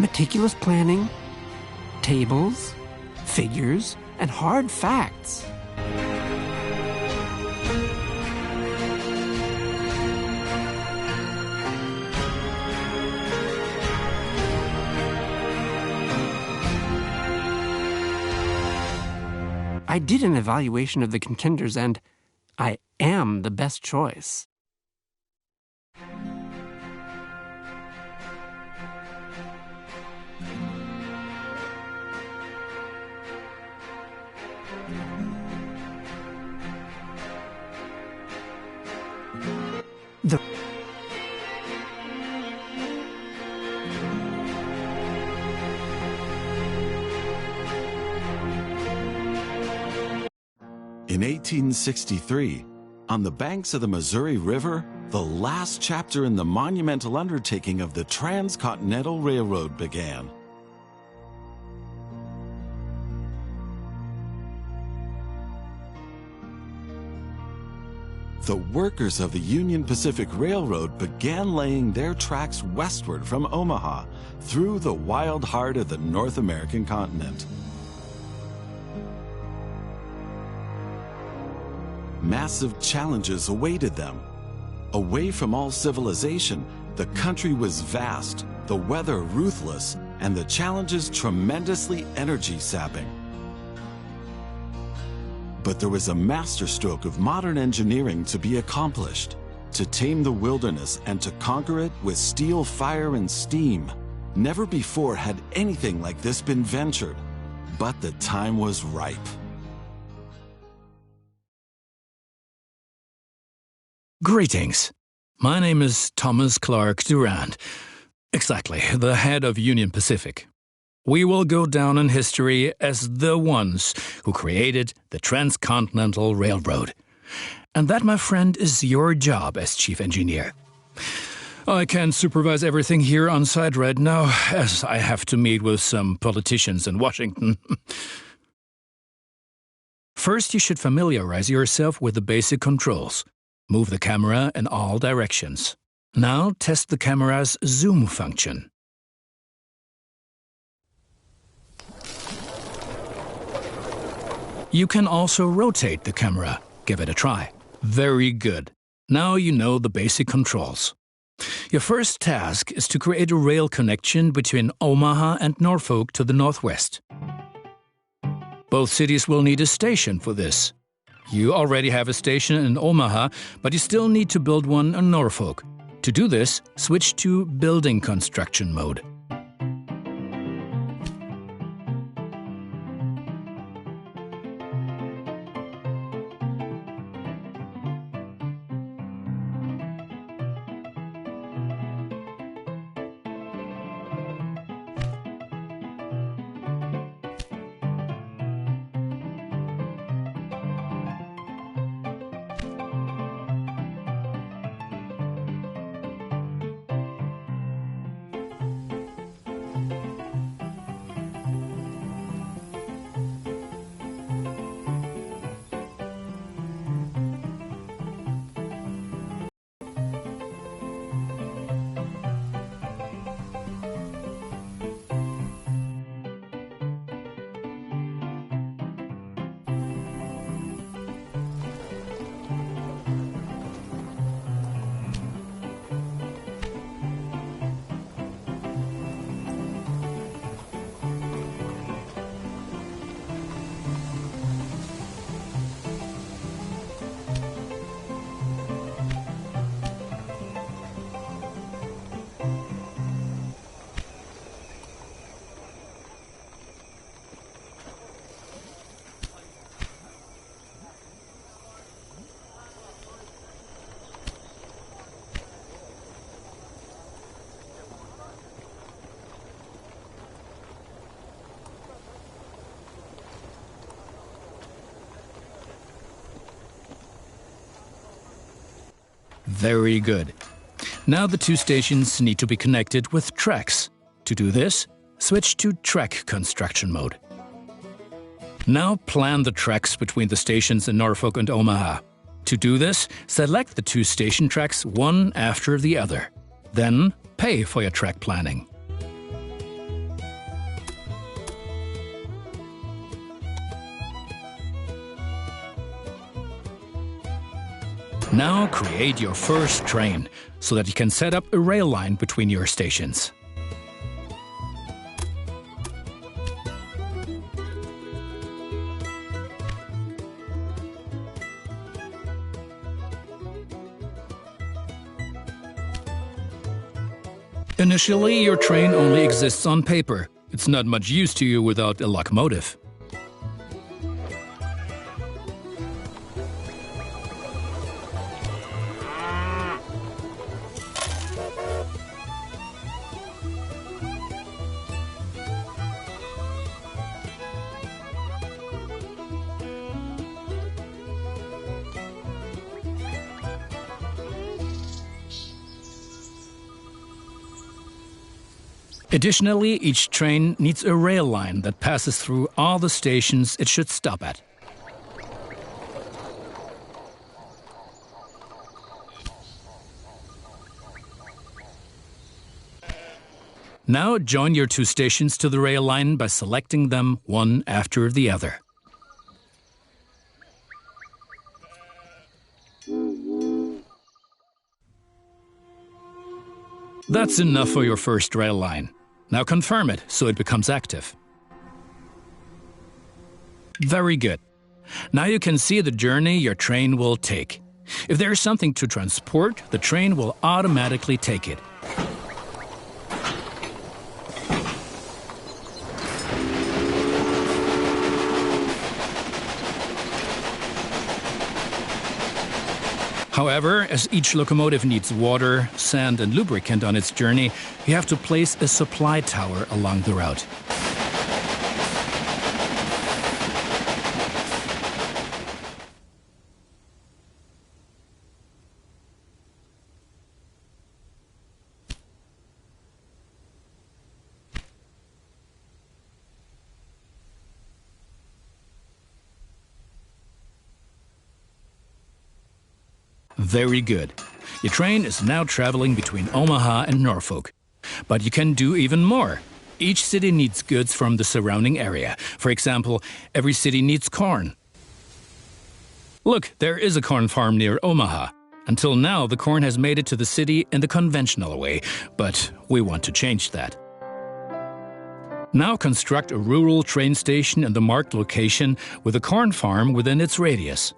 meticulous planning, tables, figures, and hard facts. I did an evaluation of the contenders, and I am the best choice. In 1863, on the banks of the Missouri River, the last chapter in the monumental undertaking of the Transcontinental Railroad began. The workers of the Union Pacific Railroad began laying their tracks westward from Omaha through the wild heart of the North American continent. Massive challenges awaited them. Away from all civilization, the country was vast, the weather ruthless, and the challenges tremendously energy-sapping. But there was a masterstroke of modern engineering to be accomplished. To tame the wilderness and to conquer it with steel, fire, and steam. Never before had anything like this been ventured, but the time was ripe. Greetings. My name is Thomas Clark Durand. Exactly, the head of Union Pacific. We will go down in history as the ones who created the Transcontinental Railroad. And that, my friend, is your job as chief engineer. I can't supervise everything here on site right now, as I have to meet with some politicians in Washington. First, you should familiarize yourself with the basic controls. Move the camera in all directions. Now test the camera's zoom function. You can also rotate the camera. Give it a try. Very good. Now you know the basic controls. Your first task is to create a rail connection between Omaha and Norfolk to the northwest. Both cities will need a station for this. You already have a station in Omaha, but you still need to build one in Norfolk. To do this, switch to building construction mode. Very good. Now the two stations need to be connected with tracks. To do this, switch to track construction mode. Now plan the tracks between the stations in Norfolk and Omaha. To do this, select the two station tracks one after the other. Then pay for your track planning. Now create your first train, so that you can set up a rail line between your stations. Initially, your train only exists on paper. It's not much use to you without a locomotive. Additionally, each train needs a rail line that passes through all the stations it should stop at. Now join your two stations to the rail line by selecting them one after the other. That's enough for your first rail line. Now confirm it so it becomes active. Very good. Now you can see the journey your train will take. If there is something to transport, the train will automatically take it. However, as each locomotive needs water, sand and lubricant on its journey, you have to place a supply tower along the route. Very good. Your train is now traveling between Omaha and Norfolk. But you can do even more. Each city needs goods from the surrounding area. For example, every city needs corn. Look, there is a corn farm near Omaha. Until now, the corn has made it to the city in the conventional way, but we want to change that. Now construct a rural train station in the marked location with a corn farm within its radius.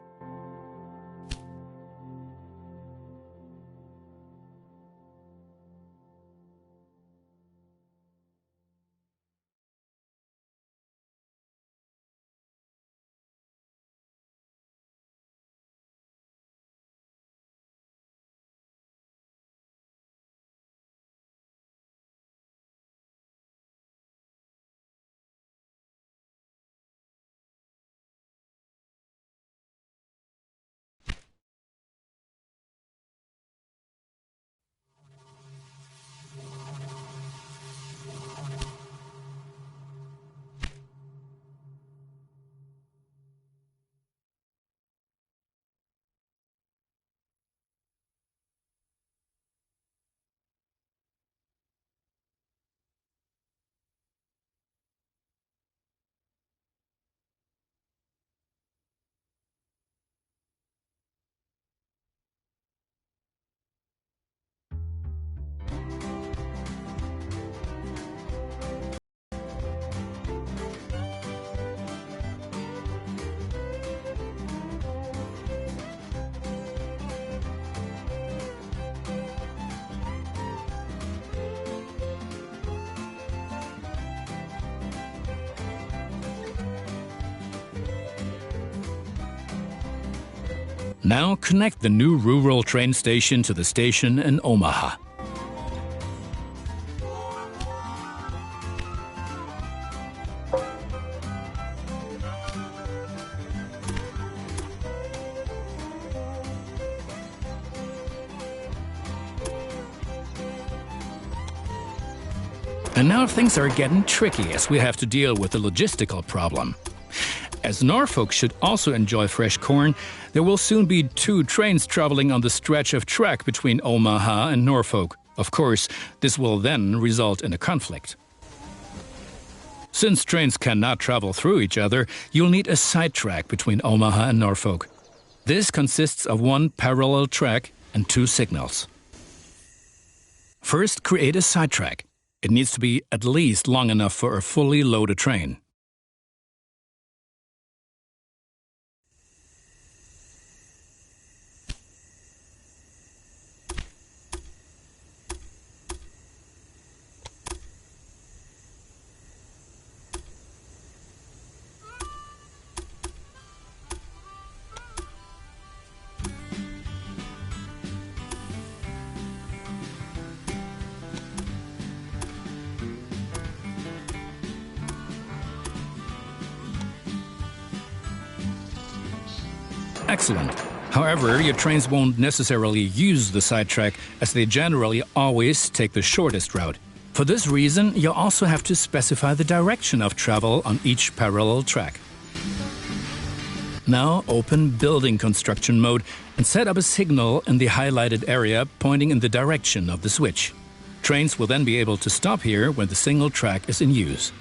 Now connect the new rural train station to the station in Omaha. And now things are getting tricky as we have to deal with the logistical problem. As Norfolk should also enjoy fresh corn, there will soon be two trains traveling on the stretch of track between Omaha and Norfolk. Of course, this will then result in a conflict. Since trains cannot travel through each other, you'll need a side track between Omaha and Norfolk. This consists of one parallel track and two signals. First, create a sidetrack. It needs to be at least long enough for a fully loaded train. Excellent. However, your trains won't necessarily use the sidetrack, as they generally always take the shortest route. For this reason, you also have to specify the direction of travel on each parallel track. Now open Building Construction mode and set up a signal in the highlighted area pointing in the direction of the switch. Trains will then be able to stop here when the single track is in use.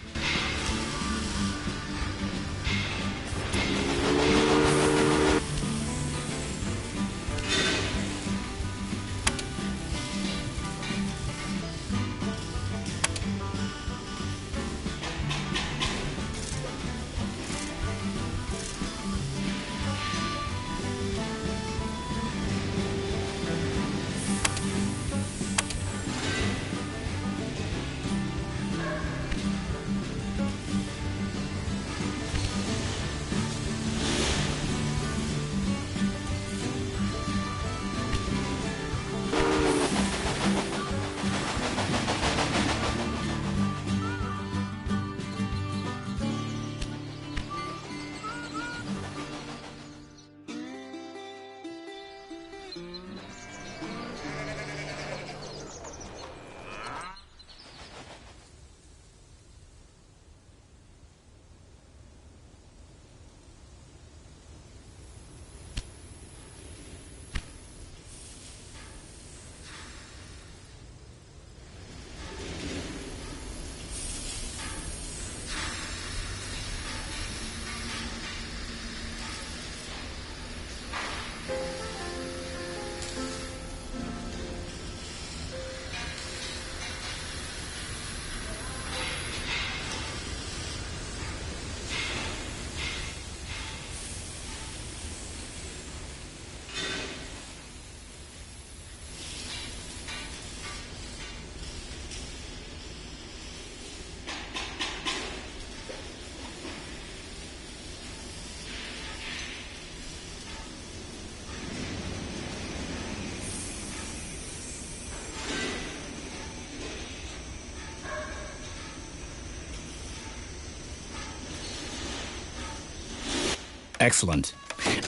Excellent.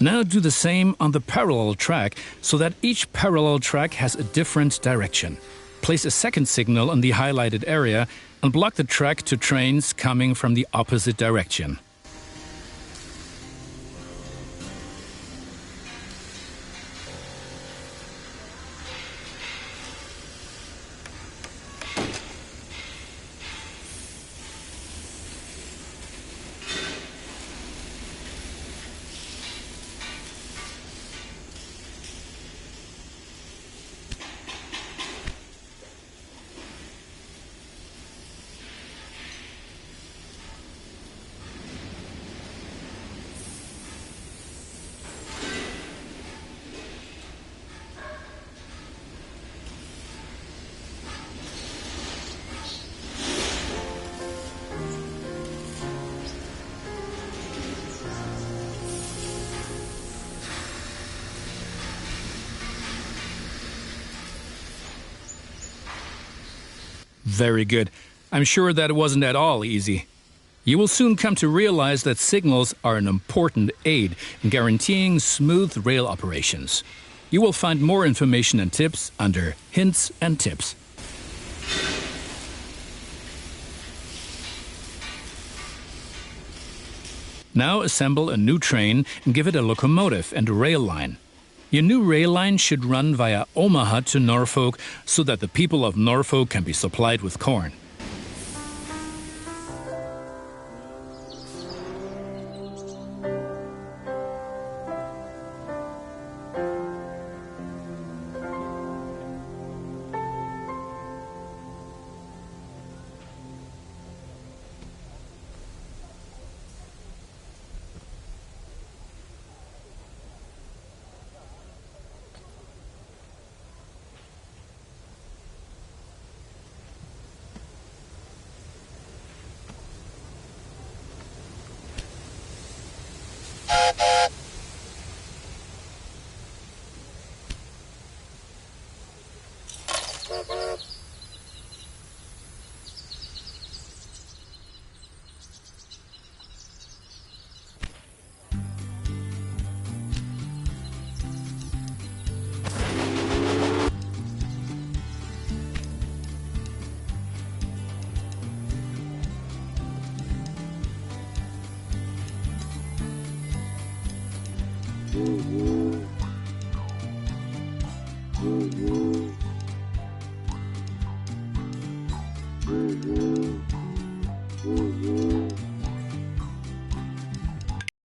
Now do the same on the parallel track so that each parallel track has a different direction. Place a second signal in the highlighted area and block the track to trains coming from the opposite direction. Very good. I'm sure that it wasn't at all easy. You will soon come to realize that signals are an important aid in guaranteeing smooth rail operations. You will find more information and tips under Hints and Tips. Now assemble a new train and give it a locomotive and a rail line. Your new rail line should run via Omaha to Norfolk so that the people of Norfolk can be supplied with corn.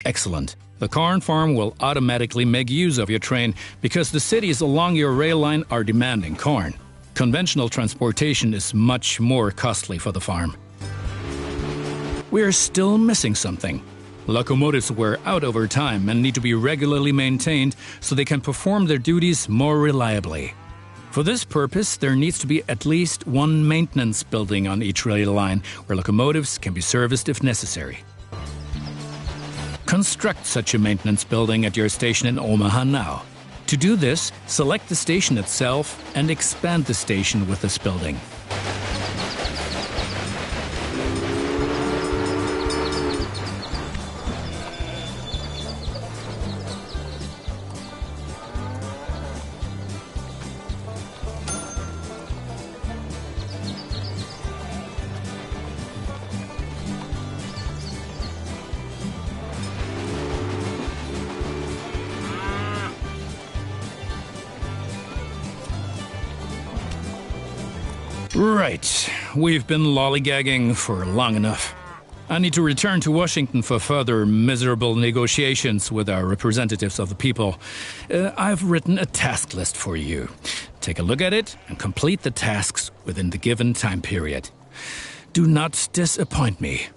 Excellent. The corn farm will automatically make use of your train because the cities along your rail line are demanding corn. Conventional transportation is much more costly for the farm. We're still missing something. Locomotives wear out over time and need to be regularly maintained so they can perform their duties more reliably. For this purpose, there needs to be at least one maintenance building on each rail line where locomotives can be serviced if necessary. Construct such a maintenance building at your station in Omaha now. To do this, select the station itself and expand the station with this building. Right, we've been lollygagging for long enough. I need to return to Washington for further miserable negotiations with our representatives of the people. I've written a task list for you. Take a look at it and complete the tasks within the given time period. Do not disappoint me.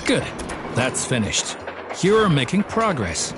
Good. That's finished. You're making progress.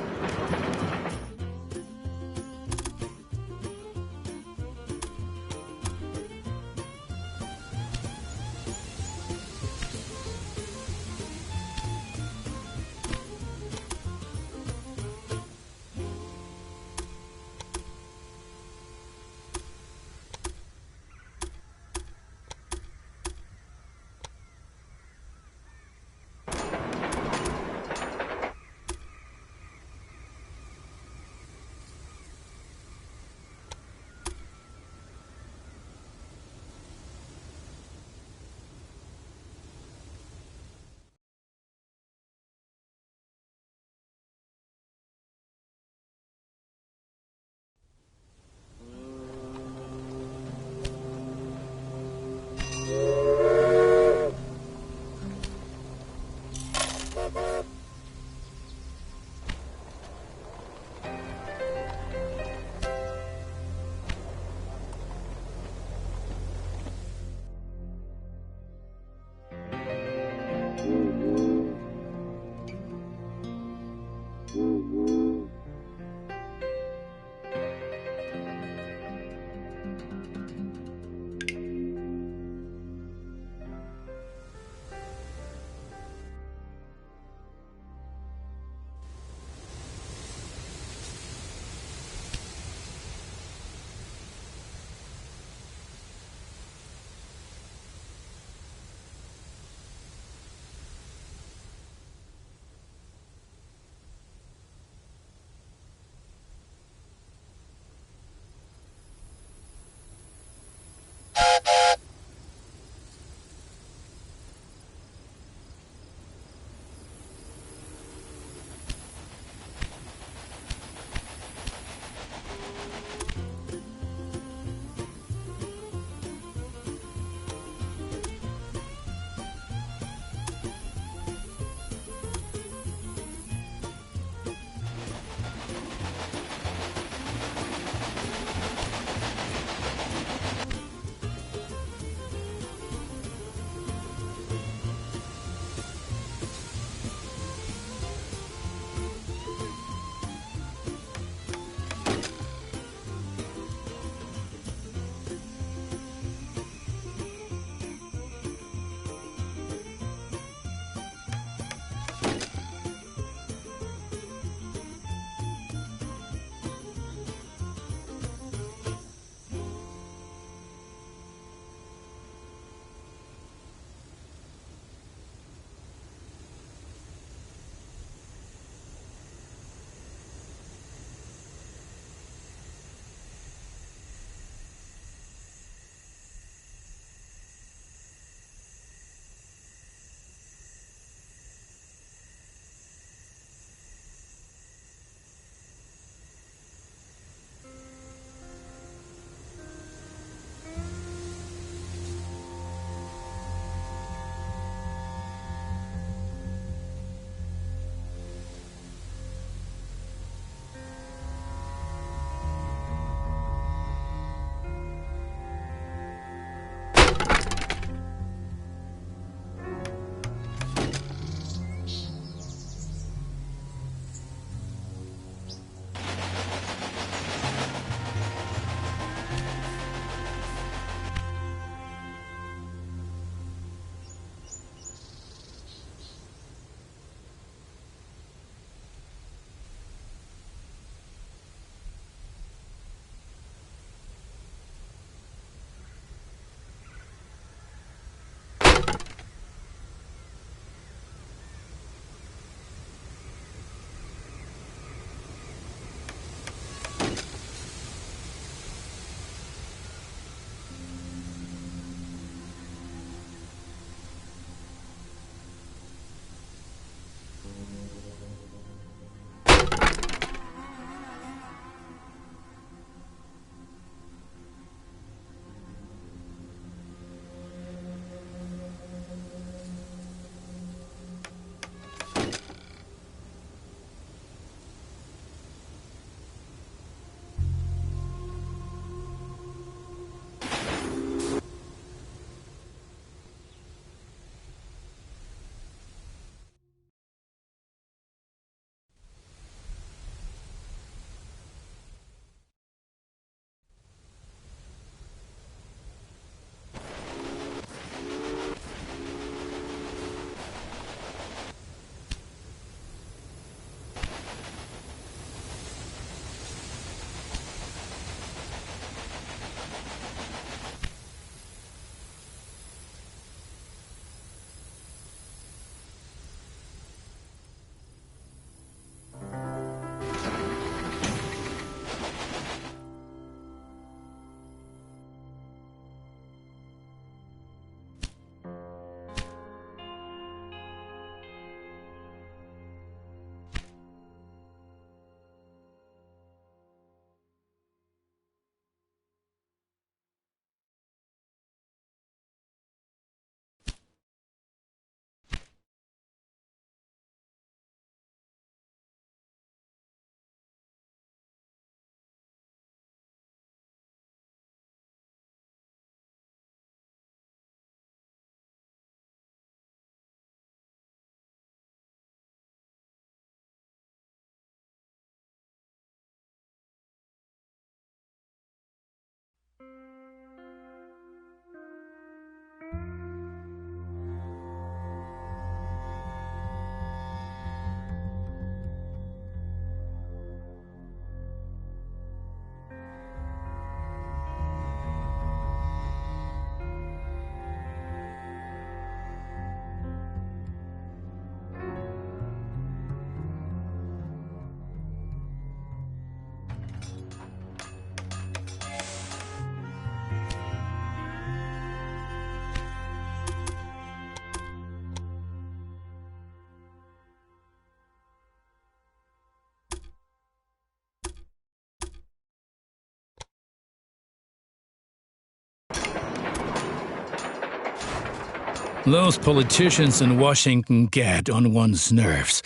Those politicians in Washington get on one's nerves.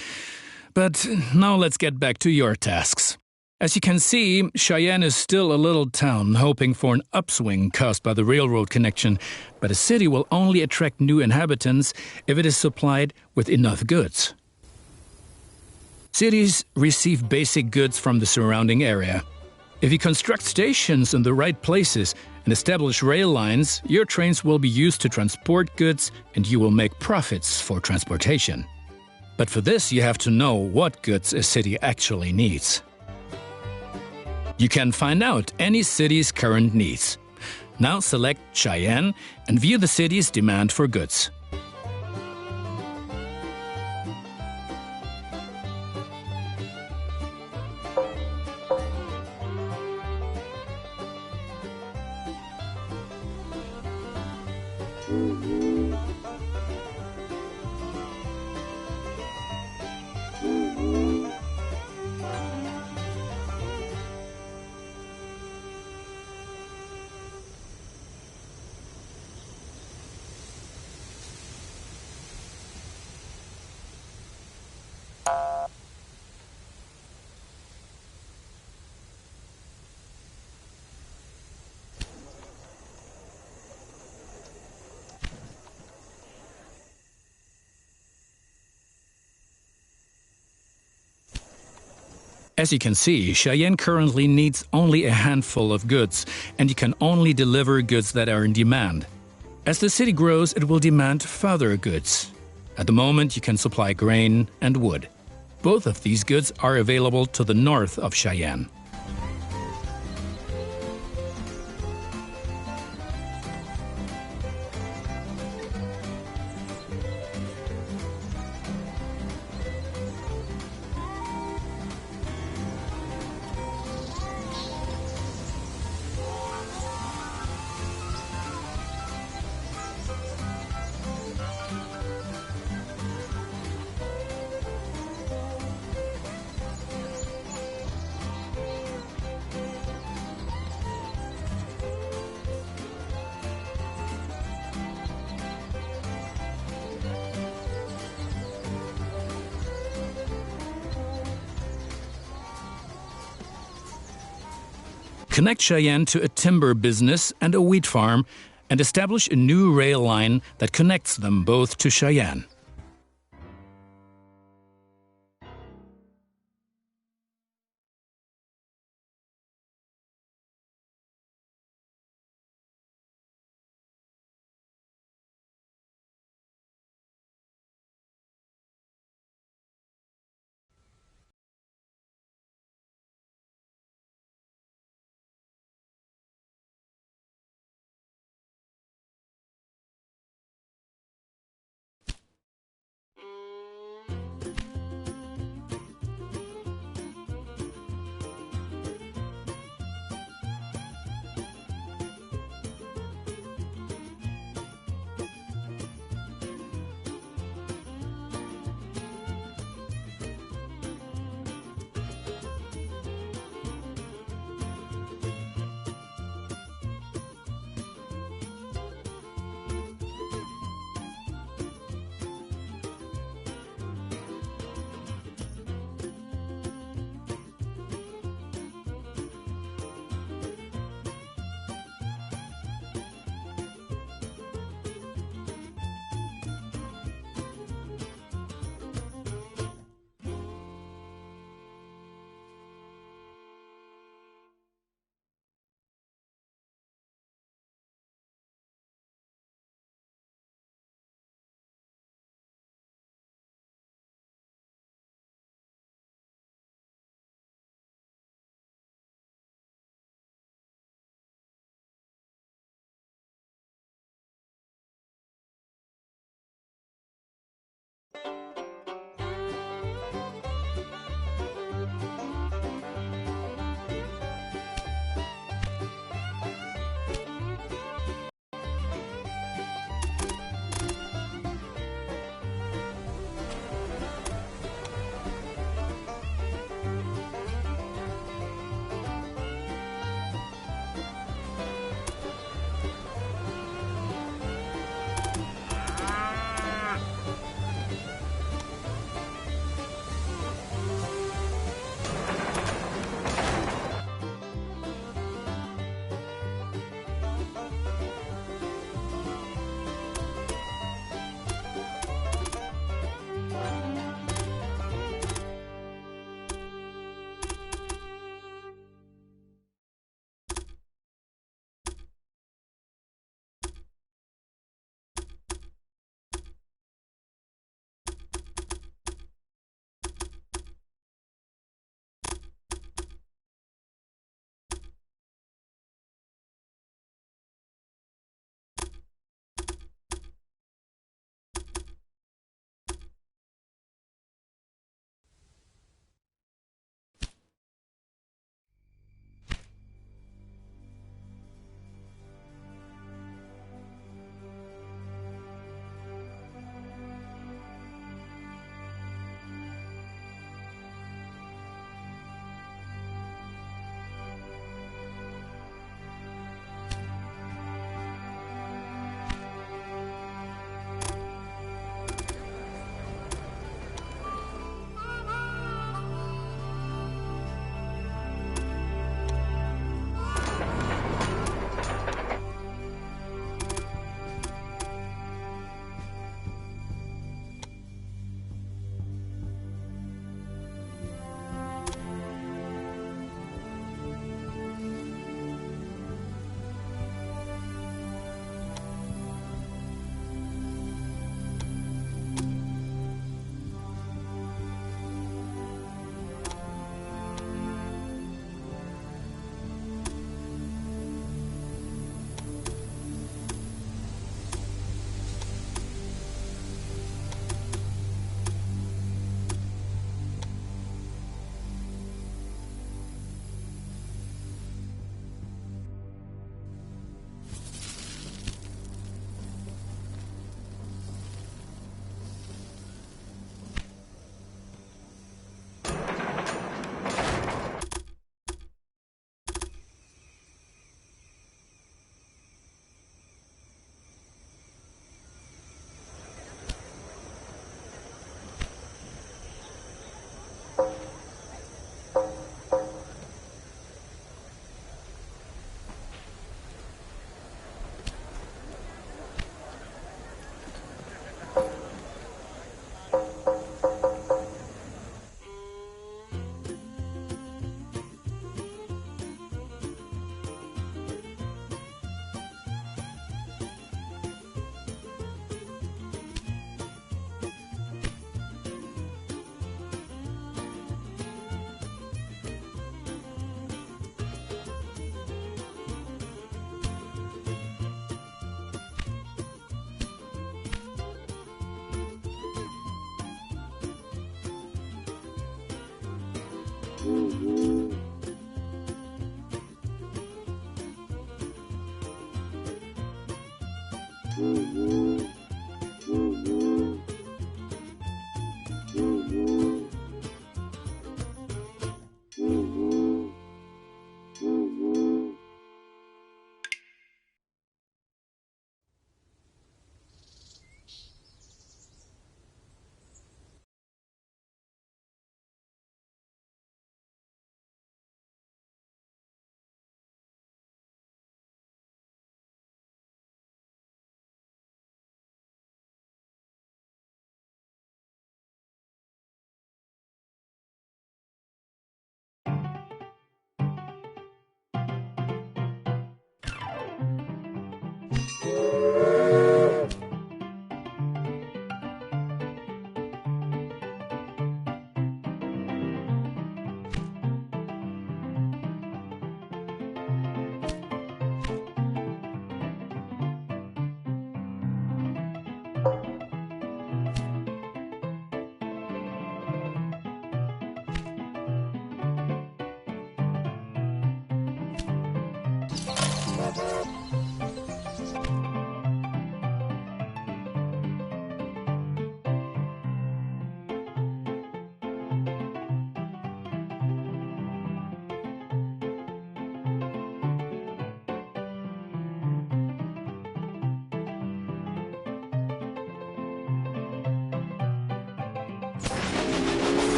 But now let's get back to your tasks. As you can see, Cheyenne is still a little town hoping for an upswing caused by the railroad connection, but a city will only attract new inhabitants if it is supplied with enough goods. Cities receive basic goods from the surrounding area. If you construct stations in the right places and establish rail lines, your trains will be used to transport goods and you will make profits for transportation. But for this, you have to know what goods a city actually needs. You can find out any city's current needs. Now select Cheyenne and view the city's demand for goods. As you can see, Cheyenne currently needs only a handful of goods, and you can only deliver goods that are in demand. As the city grows, it will demand further goods. At the moment, you can supply grain and wood. Both of these goods are available to the north of Cheyenne. Connect Cheyenne to a timber business and a wheat farm, and establish a new rail line that connects them both to Cheyenne.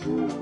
you